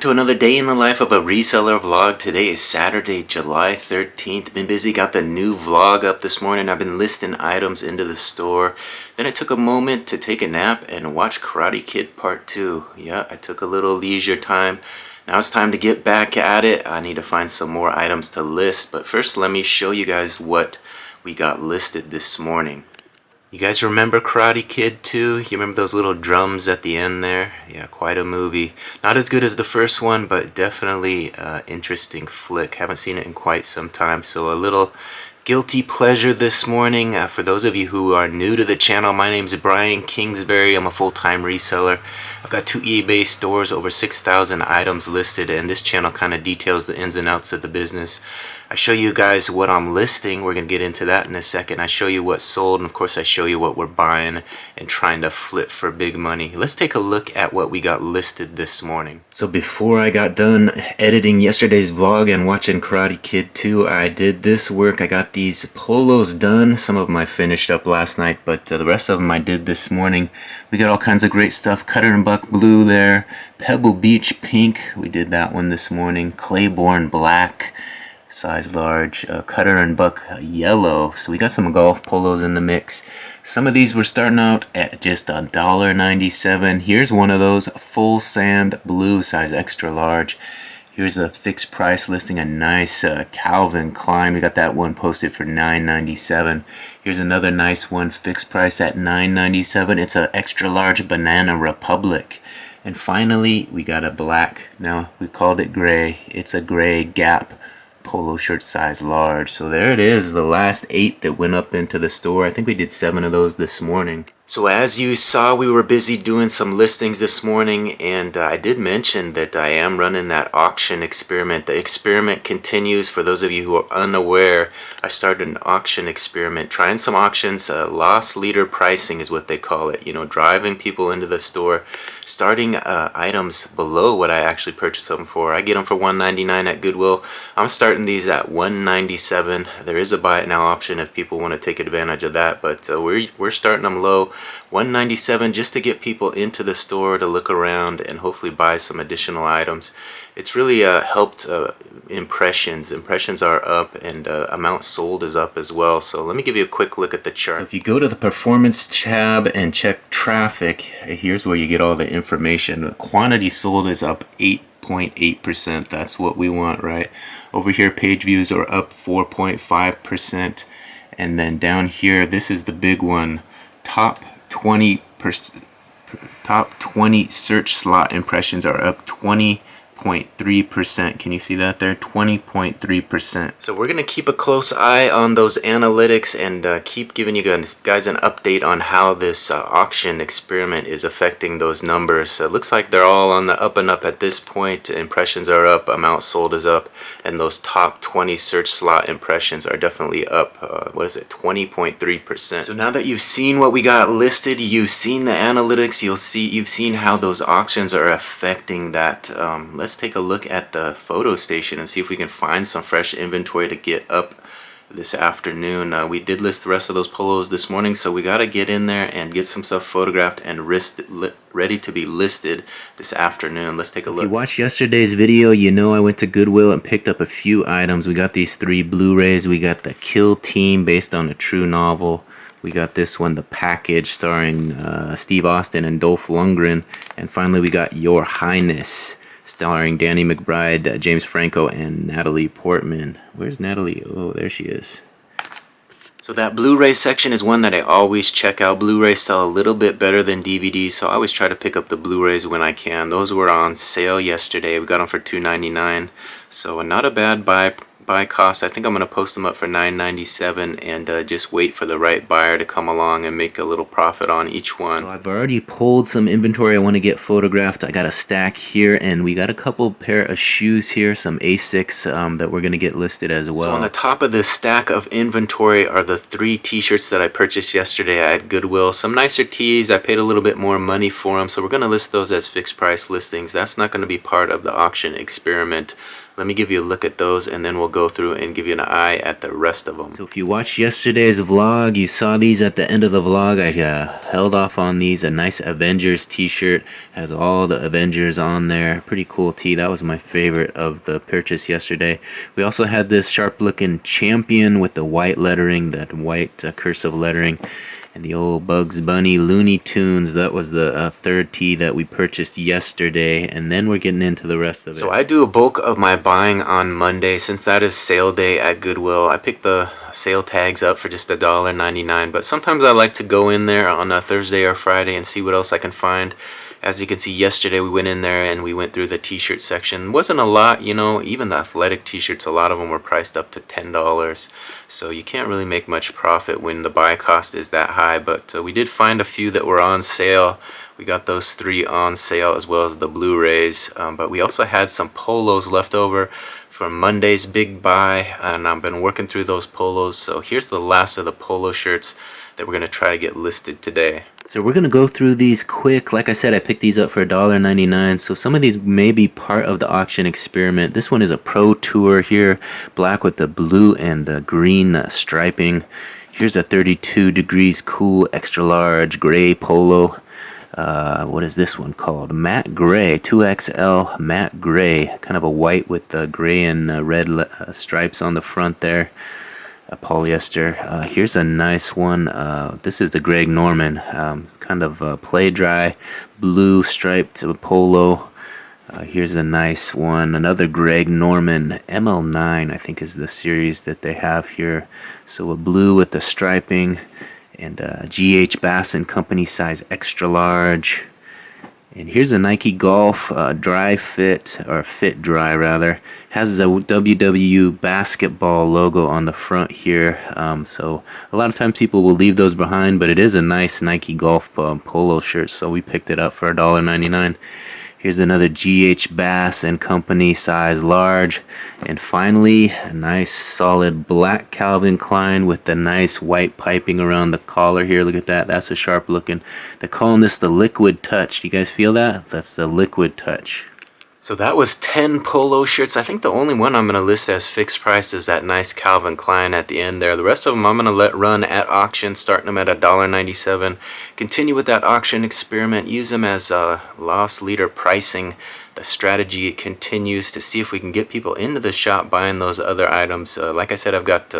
back to another day in the life of a reseller vlog. Today is Saturday, July 13th. Been busy, got the new vlog up this morning. I've been listing items into the store. Then I took a moment to take a nap and watch Karate Kid Part 2. Yeah, I took a little leisure time. Now it's time to get back at it. I need to find some more items to list. But first, let me show you guys what we got listed this morning. You guys remember Karate Kid 2? You remember those little drums at the end there? Yeah, quite a movie. Not as good as the first one, but definitely interesting flick. Haven't seen it in quite some time, so a little guilty pleasure this morning. For those of you who are new to the channel, my name is Brian Kingsbury. I'm a full-time reseller. I've got 2 eBay stores, over 6,000 items listed, and this channel kind of details the ins and outs of the business. I show you guys what I'm listing. We're going to get into that in a second. I show you what's sold, and of course I show you what we're buying and trying to flip for big money. Let's take a look at what we got listed this morning. So before I got done editing yesterday's vlog and watching Karate Kid 2, I did this work. I got these polos done. Some of them I finished up last night, but the rest of them I did this morning. We got all kinds of great stuff. Cutter and Buck blue there. Pebble Beach pink. We did that one this morning. Claiborne black. Size large, Cutter and Buck yellow. So we got some golf polos in the mix. Some of these were starting out at just $1.97. Here's one of those, full sand blue, size extra large. Here's a fixed price listing, a nice Calvin Klein. We got that one posted for $9.97. Here's another nice one, fixed price at $9.97. It's an extra large Banana Republic. And finally, we got a black. Now, we called it gray. It's a gray Gap polo shirt, size large. So there it is, the last 8 that went up into the store. I think we did 7 of those this morning. So as you saw, we were busy doing some listings this morning, and I did mention that I am running that auction experiment. The experiment continues. For those of you who are unaware, I started an auction experiment, trying some auctions. Loss leader pricing is what they call it. You know, driving people into the store, starting items below what I actually purchased them for. I get them for $1.99 at Goodwill. I'm starting these at $1.97. There is a buy it now option if people want to take advantage of that, but we're starting them low. $1.97 just to get people into the store to look around and hopefully buy some additional items. It's really helped impressions. Impressions are up, and amount sold is up as well. So let me give you a quick look at the chart. So if you go to the performance tab and check traffic, here's where you get all the information. The quantity sold is up 8.8%. That's what we want, right? Over here, page views are up 4.5%. And then down here, this is the big one. Top 20 search slot impressions are up 20.3%. Can you see that there? 20.3%. So we're gonna keep a close eye on those analytics and keep giving you guys an update on how this auction experiment is affecting those numbers. So it looks like they're all on the up and up at this point. Impressions are up, amount sold is up, and those top 20 search slot impressions are definitely up. What is it? 20.3%. So now that you've seen what we got listed, you've seen the analytics, you've seen how those auctions are affecting that. Let's take a look at the photo station and see if we can find some fresh inventory to get up this afternoon. We did list the rest of those polos this morning, so we got to get in there and get some stuff photographed and ready to be listed this afternoon. Let's take a look. If you watched yesterday's video, you know I went to Goodwill and picked up a few items. We got these 3 Blu-rays. We got the Kill Team based on a true novel. We got this one, The Package, starring Steve Austin and Dolph Lundgren. And finally, we got Your Highness, starring Danny McBride, James Franco, and Natalie Portman. Where's Natalie? Oh, there she is. So that Blu-ray section is one that I always check out. Blu-rays sell a little bit better than DVDs, so I always try to pick up the Blu-rays when I can. Those were on sale yesterday. We got them for $2.99, so not a bad buy cost. I think I'm going to post them up for $9.97 and just wait for the right buyer to come along and make a little profit on each one. So I've already pulled some inventory I want to get photographed. I got a stack here, and we got a couple pair of shoes here, some Asics that we're going to get listed as well. So on the top of this stack of inventory are the 3 t-shirts that I purchased yesterday at Goodwill. Some nicer tees. I paid a little bit more money for them, so we're going to list those as fixed price listings. That's not going to be part of the auction experiment. Let me give you a look at those, and then we'll go through and give you an eye at the rest of them. So if you watched yesterday's vlog, you saw these at the end of the vlog. I held off on these. A nice Avengers t-shirt, has all the Avengers on there. Pretty cool tee. That was my favorite of the purchase yesterday. We also had this sharp looking Champion with the white lettering, that white cursive lettering. And the old Bugs Bunny Looney Tunes, that was the third tee that we purchased yesterday, and then we're getting into the rest of it. So I do a bulk of my buying on Monday, since that is sale day at Goodwill. I pick the sale tags up for just $1.99, but sometimes I like to go in there on a Thursday or Friday and see what else I can find. As you can see, yesterday we went in there and we went through the t-shirt section. Wasn't a lot, you know, even the athletic t-shirts, a lot of them were priced up to $10. So you can't really make much profit when the buy cost is that high, but we did find a few that were on sale. We got those 3 on sale, as well as the Blu-rays, but we also had some polos left over from Monday's big buy, and I've been working through those polos. So here's the last of the polo shirts that we're going to try to get listed today. So we're going to go through these quick. Like I said, I picked these up for $1.99. So some of these may be part of the auction experiment. This one is a Pro Tour here, black with the blue and the green striping. Here's a 32 degrees cool extra large gray polo. What is this one called? Matte Gray, 2XL Matte Gray. Kind of a white with the gray and red stripes on the front there. Polyester. Here's a nice one. This is the Greg Norman. Kind of play dry blue striped polo. Here's a nice one. Another Greg Norman ML9, I think, is the series that they have here. So a blue with the striping, and GH Bass and Company size extra large. And here's a Nike Golf dry fit, or fit dry rather. Has a WW basketball logo on the front here. So a lot of times people will leave those behind, but it is a nice Nike Golf polo shirt, so we picked it up for $1.99. Here's another GH Bass and Company size large. And finally, a nice solid black Calvin Klein with the nice white piping around the collar here. Look at that. That's a sharp looking. They're calling this the Liquid Touch. Do you guys feel that? That's the Liquid Touch. So that was 10 polo shirts. I think the only one I'm going to list as fixed price is that nice Calvin Klein at the end there. The rest of them I'm going to let run at auction, starting them at $1.97. Continue with that auction experiment. Use them as loss leader pricing. The strategy continues to see if we can get people into the shop buying those other items. Like I said, I've got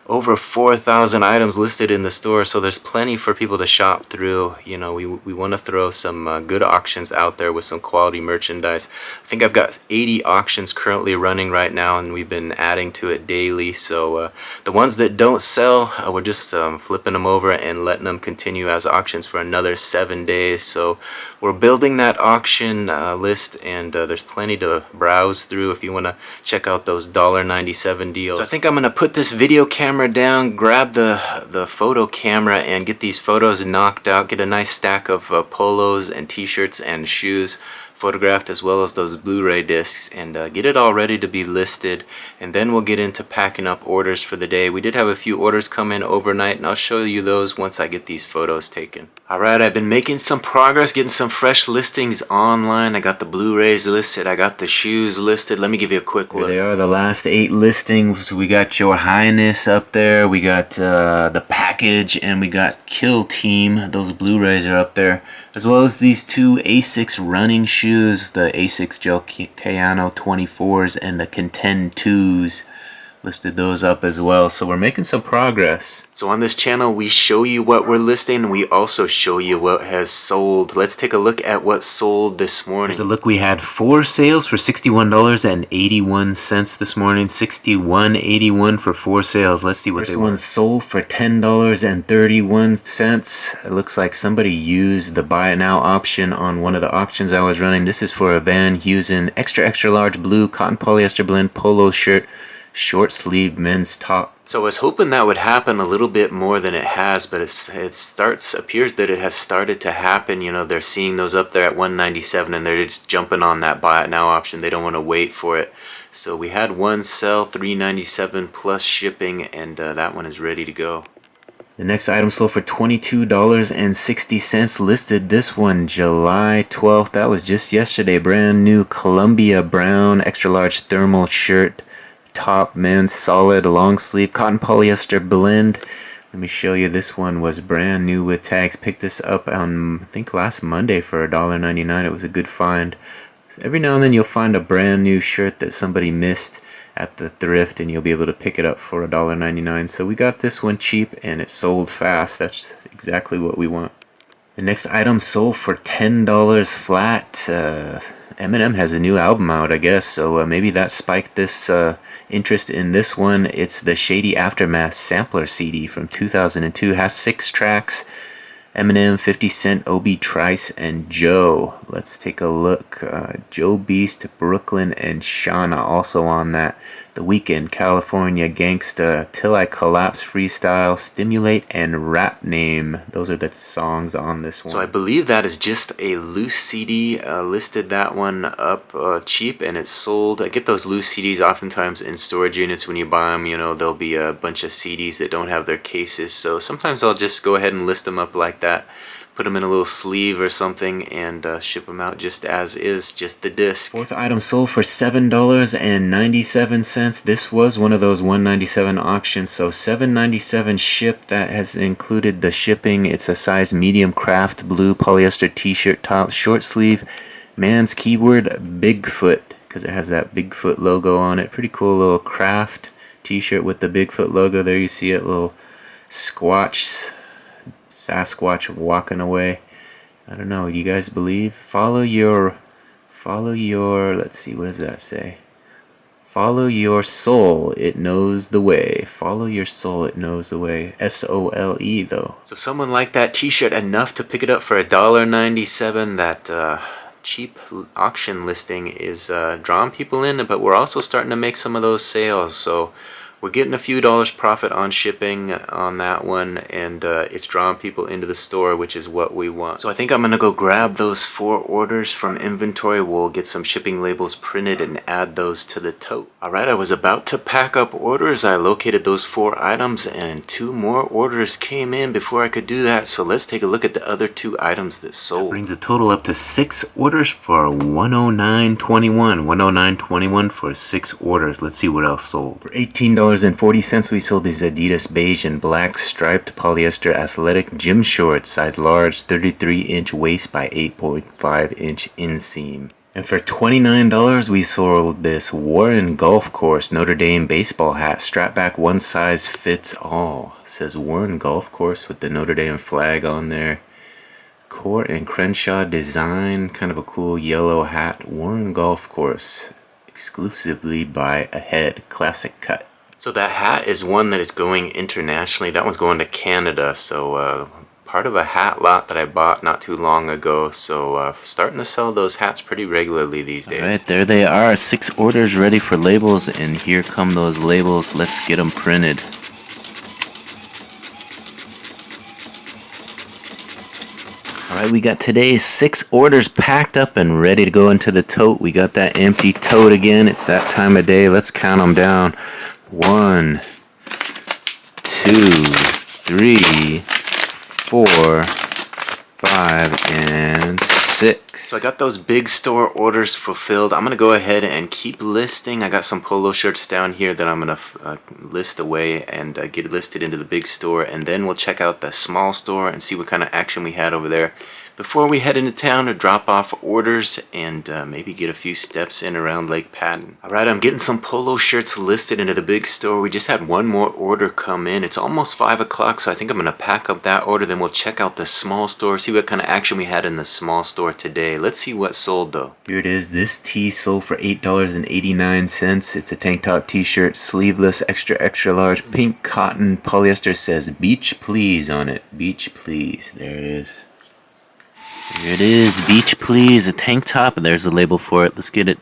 over 4,000 items listed in the store, so there's plenty for people to shop through. You know, we want to throw some good auctions out there with some quality merchandise. I think I've got 80 auctions currently running right now, and we've been adding to it daily. So the ones that don't sell, we're just flipping them over and letting them continue as auctions for another 7 days. So we're building that auction list, and there's plenty to browse through if you want to check out those $1.97 deals. So I think I'm going to put this video camera down, grab the photo camera, and get these photos knocked out. Get a nice stack of polos and t-shirts and shoes photographed, as well as those Blu-ray discs, and get it all ready to be listed. And then we'll get into packing up orders for the day. We did have a few orders come in overnight, and I'll show you those once I get these photos taken. Alright, I've been making some progress, getting some fresh listings online. I got the Blu-rays listed, I got the shoes listed. Let me give you a quick look. Here they are, the last 8 listings. We got Your Highness up there, we got the package, and we got Kill Team. Those Blu-rays are up there, as well as these 2 Asics running shoes, the Asics Gel Kayano 24s and the Contend 2s. Listed those up as well, so we're making some progress. So on this channel we show you what we're listing, we also show you what has sold. Let's take a look at what sold this morning. So look, we had 4 sales for $61.81 this morning. $61.81 for 4 sales. Let's see what they were. This one sold for $10.31. It looks like somebody used the buy it now option on one of the auctions I was running. This is for a Van Heusen extra large blue cotton polyester blend polo shirt, short sleeve men's top. So I was hoping that would happen a little bit more than it has, but appears that it has started to happen. You know, they're seeing those up there at $197 and they're just jumping on that buy it now option. They don't want to wait for it. So we had one sell, $397 plus shipping, and that one is ready to go. The next item sold for $22.60, listed this one July 12th. That was just yesterday. Brand new Columbia brown extra large thermal shirt. Top men's solid long sleeve cotton polyester blend. Let me show you. This one was brand new with tags. Picked this up on, I think, last Monday for $1.99. It was a good find. So every now and then you'll find a brand new shirt that somebody missed at the thrift and you'll be able to pick it up for $1.99. So we got this one cheap and it sold fast. That's exactly what we want. The next item sold for $10 flat. Eminem has a new album out, I guess, so maybe that spiked this interest in this one. It's the Shady Aftermath sampler CD from 2002. Has 6 tracks. Eminem, 50 Cent, Obi Trice, and Joe. Let's take a look. Joe Beast, Brooklyn, and Shauna also on that. The Weeknd, California, Gangsta, Till I Collapse, Freestyle, Stimulate, and Rap Name. Those are the songs on this one. So I believe that is just a loose CD. Listed that one up cheap, and it's sold. I get those loose CDs oftentimes in storage units when you buy them. You know, there'll be a bunch of CDs that don't have their cases. So sometimes I'll just go ahead and list them up like that. Put them in a little sleeve or something and ship them out just as is, just the disc. Fourth item sold for $7.97. This was one of those $1.97 auctions, so $7.97 shipped. That has included the shipping. It's a size medium craft blue polyester t-shirt top, short sleeve, man's keyword Bigfoot, because it has that Bigfoot logo on it. Pretty cool little craft t-shirt with the Bigfoot logo. There you see it, little Sasquatch walking away. I don't know, you guys believe? Follow your, let's see, what does that say? Follow your soul, it knows the way. Follow your soul, it knows the way. S-O-L-E though. So someone liked that t-shirt enough to pick it up for $1.97. That cheap auction listing is drawing people in, but we're also starting to make some of those sales. So we're getting a few dollars profit on shipping on that one, and it's drawing people into the store, which is what we want. So I think I'm going to go grab those 4 orders from inventory. We'll get some shipping labels printed and add those to the tote. Alright, I was about to pack up orders. I located those 4 items, and 2 more orders came in before I could do that. So let's take a look at the other 2 items that sold. That brings the total up to 6 orders for $109.21. $109.21 for 6 orders. Let's see what else sold. For $18.40 we sold these Adidas beige and black striped polyester athletic gym shorts, size large, 33-inch waist by 8.5-inch inseam. And for $29 we sold this Warren Golf Course Notre Dame baseball hat, strap back, one size fits all. It says Warren Golf Course with the Notre Dame flag on there. Court and Crenshaw design, kind of a cool yellow hat. Warren Golf Course, exclusively by Ahead, classic cut. So that hat is one that is going internationally. That one's going to Canada. So part of a hat lot that I bought not too long ago. So starting to sell those hats pretty regularly these days. Alright, there they are. 6 orders ready for labels. And here come those labels. Let's get them printed. Alright, we got today's 6 orders packed up and ready to go into the tote. We got that empty tote again. It's that time of day. Let's count them down. 1, 2, 3, 4, 5, and 6. So I got those big store orders fulfilled. I'm going to go ahead and keep listing. I got some polo shirts down here that I'm going to list away and get listed into the big store. And then we'll check out the small store and see what kind of action we had over there before we head into town to drop off orders and maybe get a few steps in around Lake Patton. Alright, I'm getting some polo shirts listed into the big store. We just had one more order come in. It's almost 5 o'clock, so I think I'm going to pack up that order. Then we'll check out the small store, see what kind of action we had in the small store today. Let's see what sold though. Here it is. This tee sold for $8.89. It's a tank top t-shirt, sleeveless, extra large, pink cotton polyester. Says Beach Please on it. Beach Please. There it is. Here it is, Beach Please, a tank top, and there's the label for it. Let's get it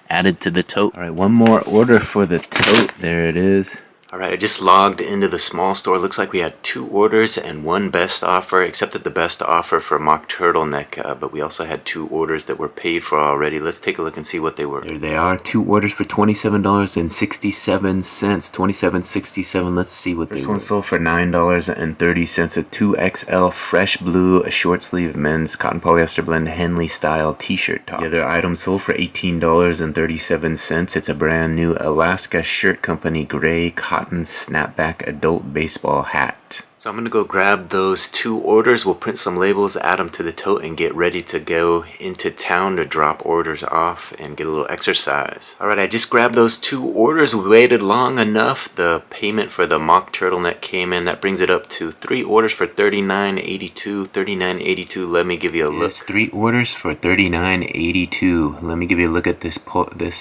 added to the tote. Alright, one more order for the tote. There it is. Alright, I just logged into the small store. Looks like we had 2 orders and 1 best offer. Accepted the best offer for mock turtleneck, but we also had 2 orders that were paid for already. Let's take a look and see what they were. There they are, 2 orders for $27.67. $27.67. Let's see what they were. First one sold for $9.30. A 2XL fresh blue short sleeve men's cotton polyester blend Henley style t-shirt top. The other item sold for $18.37. It's a brand new Alaska Shirt Company gray cotton snapback adult baseball hat. So I'm gonna go grab those 2 orders. We'll print some labels, add them to the tote, and get ready to go into town to drop orders off and get a little exercise. Alright, I just grabbed those 2 orders. We waited long enough. The payment for the mock turtleneck came in. That brings it up to 3 orders for $39.82. $39.82. Let me give you a look. Yes, 3 orders for $39.82. Let me give you a look at this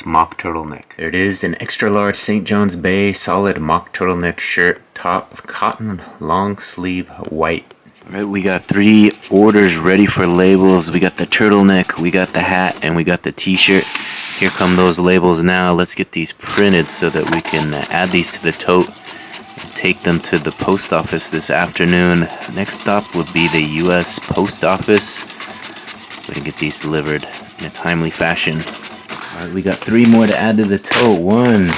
mock turtleneck. There it is, an extra large St. John's Bay solid mock turtleneck shirt, top cotton long sleeve white. Alright, we got 3 orders ready for labels. We got the turtleneck, we got the hat, and we got the t-shirt. Here come those labels now. Let's get these printed so that we can add these to the tote and take them to the post office this afternoon. Next stop would be the U.S. Post Office. We can get these delivered in a timely fashion. Alright, we got 3 more to add to the tote. 1,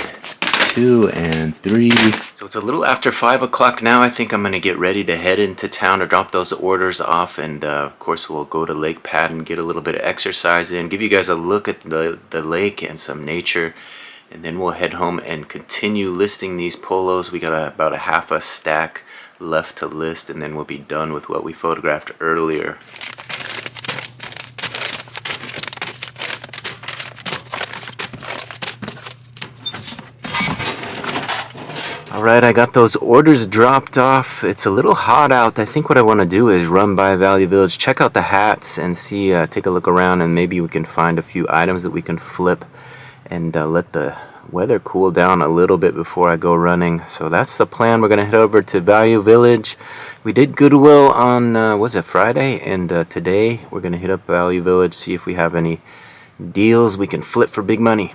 2, and 3. So it's a little after 5 o'clock now. I think I'm going to get ready to head into town to drop those orders off, and of course we'll go to Lake Pad and get a little bit of exercise in, give you guys a look at the lake and some nature, and then we'll head home and continue listing these polos. We got about a half a stack left to list, and then we'll be done with what we photographed earlier. Alright, I got those orders dropped off. It's a little hot out. I think what I want to do is run by Value Village, check out the hats, and see, take a look around, and maybe we can find a few items that we can flip and let the weather cool down a little bit before I go running. So that's the plan. We're going to head over to Value Village. We did Goodwill on, was it Friday? And today we're going to hit up Value Village, see if we have any deals we can flip for big money.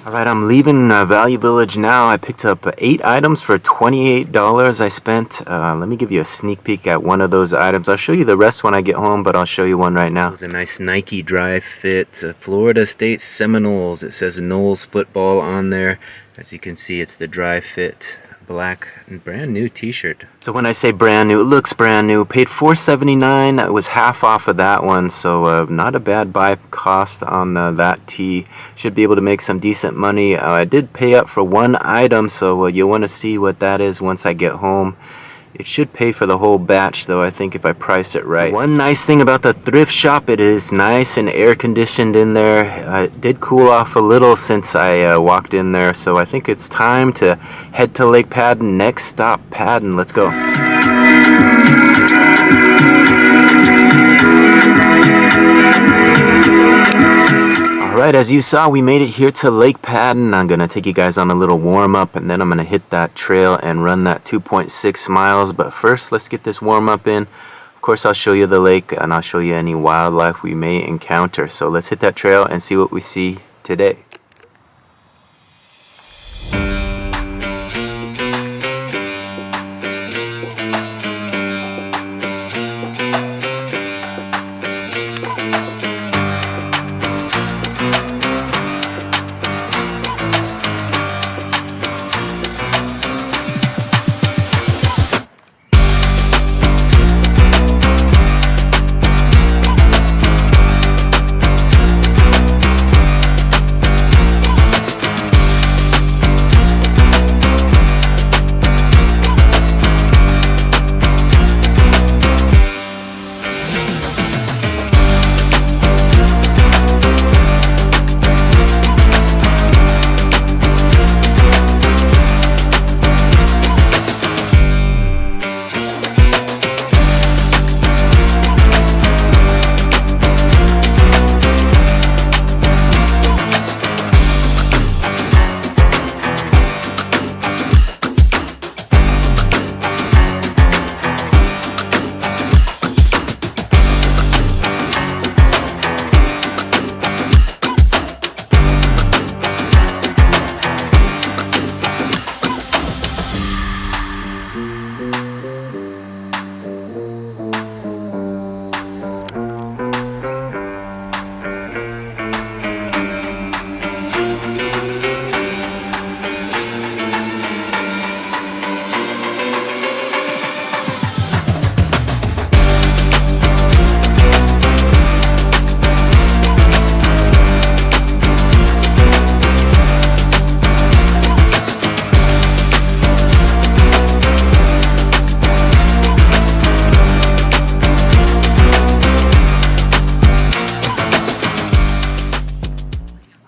Alright, I'm leaving Value Village now. I picked up 8 items for $28 I spent. Let me give you a sneak peek at one of those items. I'll show you the rest when I get home, but I'll show you one right now. It was a nice Nike dry fit. Florida State Seminoles. It says Knowles football on there. As you can see, it's the dry fit. Black and brand new t-shirt. So when I say brand new, it looks brand new. Paid $4.79. It was half off of that one, so not a bad buy cost on that tee. Should be able to make some decent money. I did pay up for 1 item, so you'll want to see what that is once I get home. It should pay for the whole batch, though, I think, if I price it right. One nice thing about the thrift shop, it is nice and air conditioned in there. It did cool off a little since I walked in there, so I think it's time to head to Lake Padden. Next stop, Padden. Let's go. Alright, as you saw, we made it here to Lake Padden. I'm going to take you guys on a little warm-up, and then I'm going to hit that trail and run that 2.6 miles. But first, let's get this warm-up in. Of course, I'll show you the lake, and I'll show you any wildlife we may encounter. So let's hit that trail and see what we see today.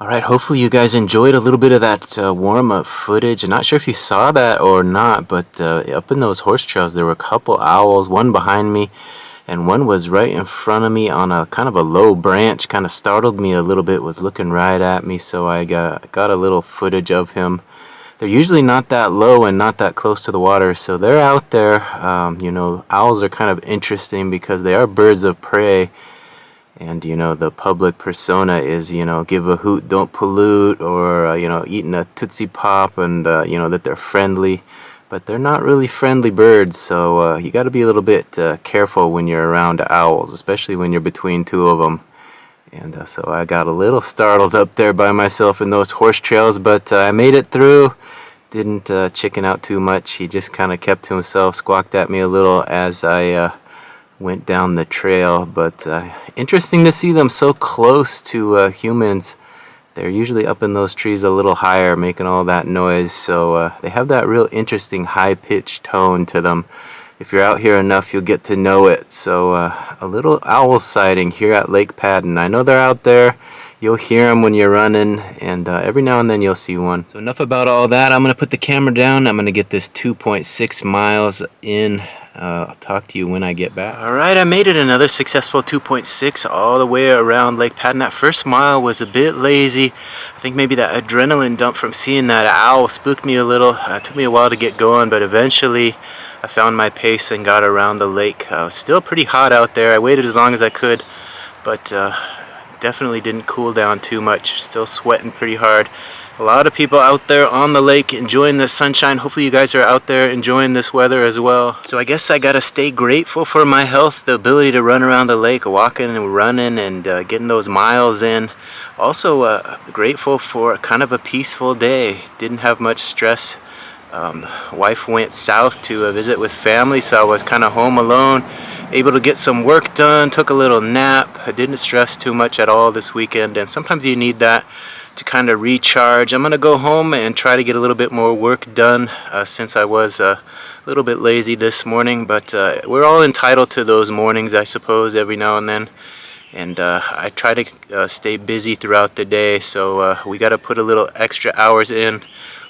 Alright, hopefully you guys enjoyed a little bit of that warm-up footage. I'm not sure if you saw that or not, but up in those horse trails there were a couple owls, one behind me and one was right in front of me on a kind of a low branch. Kind of startled me a little bit, was looking right at me, so I got a little footage of him. They're usually not that low and not that close to the water, so they're out there. You know, owls are kind of interesting because they are birds of prey. And, you know, the public persona is, you know, give a hoot, don't pollute, or, you know, eating a Tootsie Pop, and, you know, that they're friendly. But they're not really friendly birds, so you got to be a little bit careful when you're around owls, especially when you're between two of them. And so I got a little startled up there by myself in those horse trails, but I made it through. Didn't chicken out too much. He just kind of kept to himself, squawked at me a little as I went down the trail, but interesting to see them so close to humans. They're usually up in those trees a little higher, making all that noise, so they have that real interesting high-pitched tone to them. If you're out here enough, you'll get to know it. So a little owl sighting here at Lake Padden. I know they're out there. You'll hear them when you're running, and every now and then you'll see one. So enough about all that. I'm going to put the camera down. I'm going to get this 2.6 miles in. I'll talk to you when I get back. Alright, I made it another successful 2.6 all the way around Lake Padden. That first mile was a bit lazy. I think maybe that adrenaline dump from seeing that owl spooked me a little. It took me a while to get going, but eventually I found my pace and got around the lake. Still pretty hot out there. I waited as long as I could, but definitely didn't cool down too much. Still sweating pretty hard. A lot of people out there on the lake enjoying the sunshine. Hopefully you guys are out there enjoying this weather as well. So I guess I gotta stay grateful for my health, the ability to run around the lake, walking and running and getting those miles in. Also grateful for kind of a peaceful day. Didn't have much stress. Wife went south to visit with family, so I was kind of home alone, able to get some work done, took a little nap. I didn't stress too much at all this weekend, and sometimes you need that to kind of recharge. I'm gonna go home and try to get a little bit more work done since I was a little bit lazy this morning, but we're all entitled to those mornings, I suppose, every now and then. And I try to stay busy throughout the day, so we got to put a little extra hours in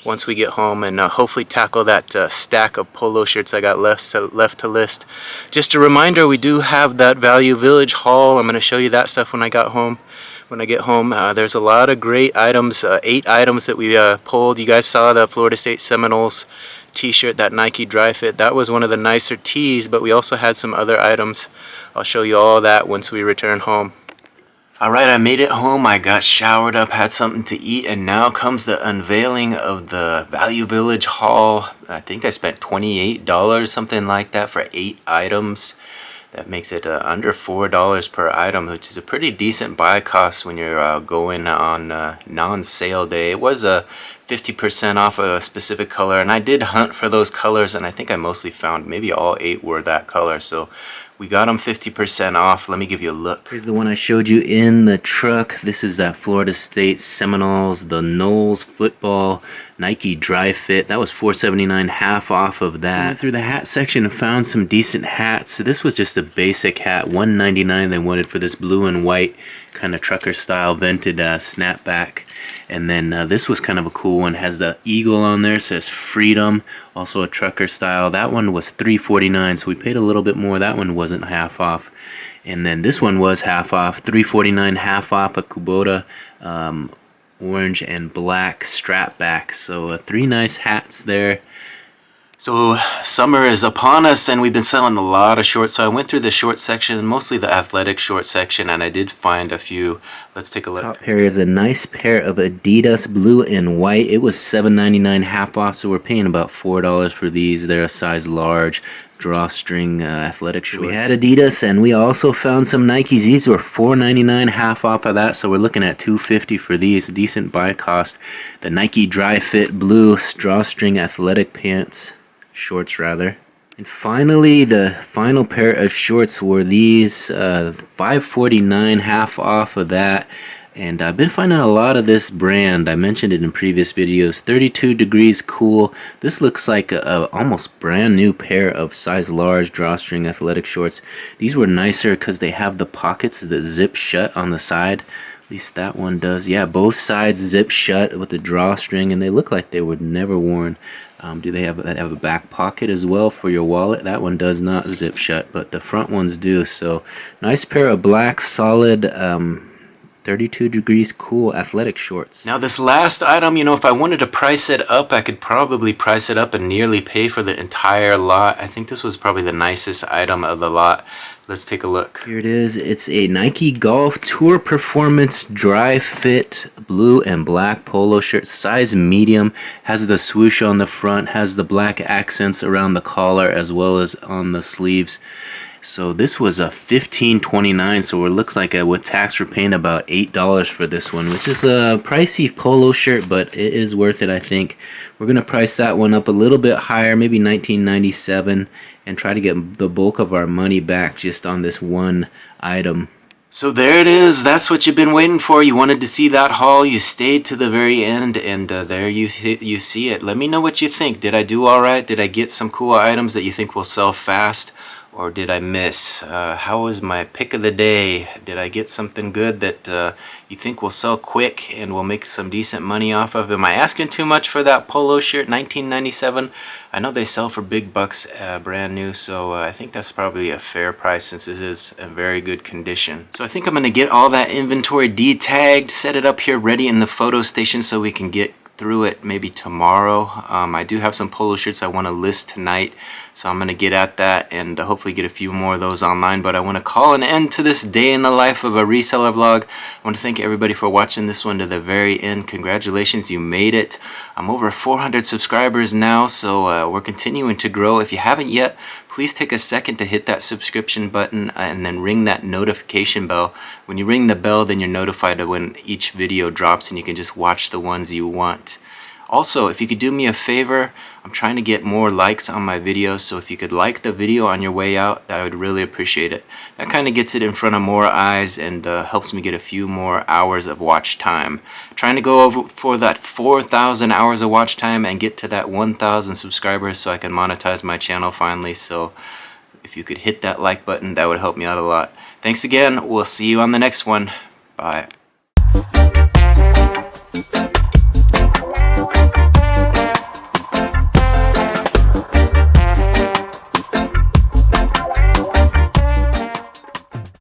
once we get home, and hopefully tackle that stack of polo shirts I got left to list. Just a reminder, we do have that Value Village haul. I'm going to show you that stuff when I get home. There's a lot of great items, 8 items that we pulled. You guys saw the Florida State Seminoles t-shirt, that Nike Dry Fit. That was one of the nicer tees, but we also had some other items. I'll show you all that once we return home. Alright, I made it home. I got showered up, had something to eat, and now comes the unveiling of the Value Village haul. I think I spent $28, something like that, for 8 items. That makes it under $4 per item, which is a pretty decent buy cost when you're going on non-sale day. It was 50% off a specific color, and I did hunt for those colors, and I think I mostly found maybe all 8 were that color. So we got them 50% off. Let me give you a look. Here's the one I showed you in the truck. This is that Florida State Seminoles, the Knowles football Nike Dry Fit. That was $4.79, half off of that. So I went through the hat section and found some decent hats. So this was just a basic hat, $1.99 they wanted for this blue and white kind of trucker style vented snapback. And then this was kind of a cool one. Has the eagle on there, says freedom, also a trucker style. That one was $3.49, so we paid a little bit more. That one wasn't half off. And then this one was half off, $3.49, half off, a Kubota orange and black strap back. So 3 nice hats there. So summer is upon us, and we've been selling a lot of shorts. So I went through the short section, mostly the athletic short section, and I did find a few. Let's take a look. Top pair is a nice pair of Adidas blue and white. It was $7.99, half off, so we're paying about $4 for these. They're a size large drawstring athletic shorts. We had Adidas, and we also found some Nikes. These were $4.99, half off of that, so we're looking at $2.50 for these. Decent buy cost. The Nike Dry Fit blue drawstring athletic pants. Shorts rather. And finally, the final pair of shorts were these, $5.49, half off of that. And I've been finding a lot of this brand. I mentioned it in previous videos. 32 Degrees Cool. This looks like a almost brand new pair of size large drawstring athletic shorts. These were nicer because they have the pockets that zip shut on the side. At least that one does. Yeah, both sides zip shut with the drawstring, and they look like they were never worn. Do they have a back pocket as well for your wallet? That one does not zip shut, but the front ones do. So nice pair of black, solid, 32 degrees cool athletic shorts. Now this last item, if I wanted to price it up, I could probably price it up and nearly pay for the entire lot. I think this was probably the nicest item of the lot. Let's take a look. Here it is. It's a Nike Golf Tour Performance Dry Fit blue and black polo shirt, size medium. Has the swoosh on the front, has the black accents around the collar as well as on the sleeves. So this was a $15.29, so it looks like with tax we're paying about $8 for this one, which is a pricey polo shirt, but it is worth it, I think. We're going to price that one up a little bit higher, maybe $19.97, and try to get the bulk of our money back just on this one item. So there it is. That's what you've been waiting for. You wanted to see that haul. You stayed to the very end, and there you see it. Let me know what you think. Did I do all right? Did I get some cool items that you think will sell fast? Or did I miss? How was my pick of the day? Did I get something good that you think will sell quick and will make some decent money off of? Am I asking too much for that polo shirt, $19.97? I know they sell for big bucks brand new, so I think that's probably a fair price since this is in very good condition. So I think I'm going to get all that inventory de-tagged, set it up here ready in the photo station so we can get through it maybe tomorrow. I do have some polo shirts I want to list tonight, so I'm going to get at that and hopefully get a few more of those online. But I want to call an end to this day in the life of a reseller vlog. I want to thank everybody for watching this one to the very end. Congratulations, you made it. I'm over 400 subscribers now, so we're continuing to grow. If you haven't yet, please take a second to hit that subscription button and then ring that notification bell. When you ring the bell, then you're notified of when each video drops and you can just watch the ones you want. Also, if you could do me a favor, I'm trying to get more likes on my videos, so if you could like the video on your way out, I would really appreciate it. That kind of gets it in front of more eyes and helps me get a few more hours of watch time. Trying to go over for that 4,000 hours of watch time and get to that 1,000 subscribers so I can monetize my channel finally. So if you could hit that like button, that would help me out a lot. Thanks again. We'll see you on the next one. Bye.